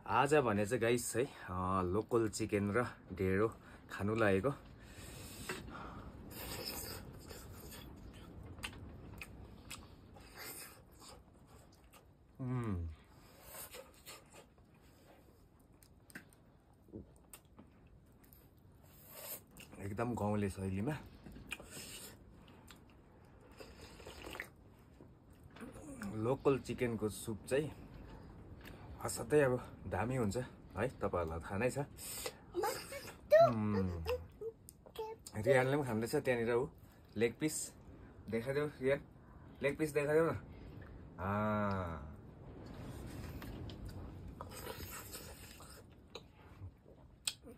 आज भने चाहिँ गाइस है लोकल चिकन र ढेँडो खानु लागेको। एकदम गाउँले शैलीमा लोकल चिकनको सुप चाहिँ असाध्यै अब दामी हुन्छ है, तपाईहरुलाई थाहा नै छ। रियानले पनि खाँदैछ त्यहाँनिर। ऊ लेग पिस देखाइदेऊ रियान, लेग पिस देखाइदेऊ न।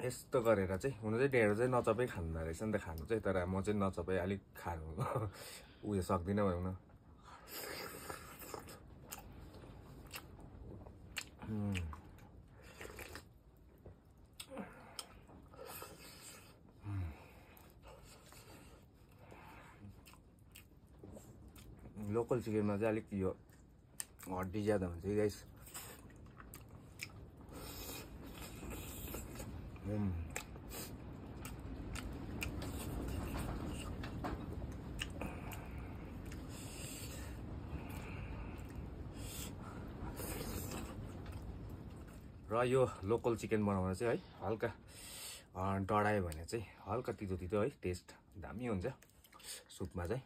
यस्तो गरेर चाहिँ हुनु चाहिँ ढेँडो चाहिँ नचपाइ खाँदो रहेछ नि त खानु चाहिँ, तर म चाहिँ नचपाइ अलिक खानु उयो सक्दिनँ भनौँ न। लोकल चिकनमा चाहिँ अलिक यो हड्डी ज्यादा हुन्छ गाइस। र यो लोकल चिकन बनाउन चाहिँ है हल्का डढायो भने चाहिँ हल्का तितो तितो है टेस्ट दामी हुन्छ सुपमा चाहिँ।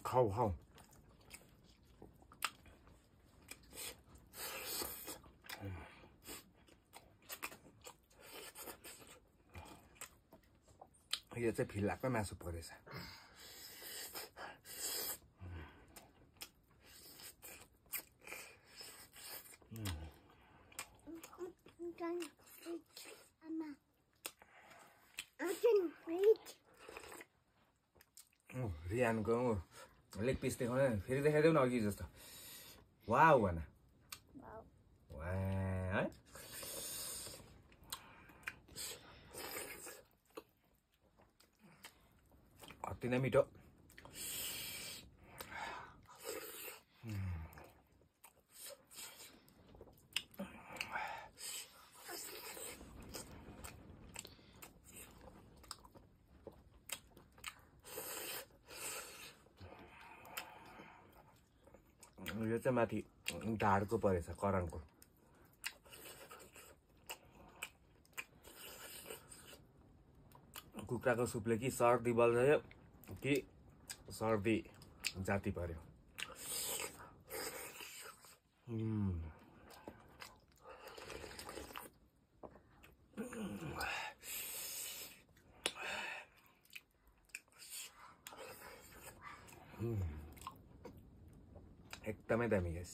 खाऊ खाऊ। यो चाहिँ फिलाकै मासु परेछ। रियानको लेग पिस देखाउन फेरि देखाइदेऊ न अघि जस्तो। वाउ भन। है अति नै मिठो। यो चाहिँ माथि ढाडको परेछ करङको। कुखुराको सुपले कि सर्दी बल्झयो कि सर्दी जाती पर्यो। एकदमै दामी गाइस।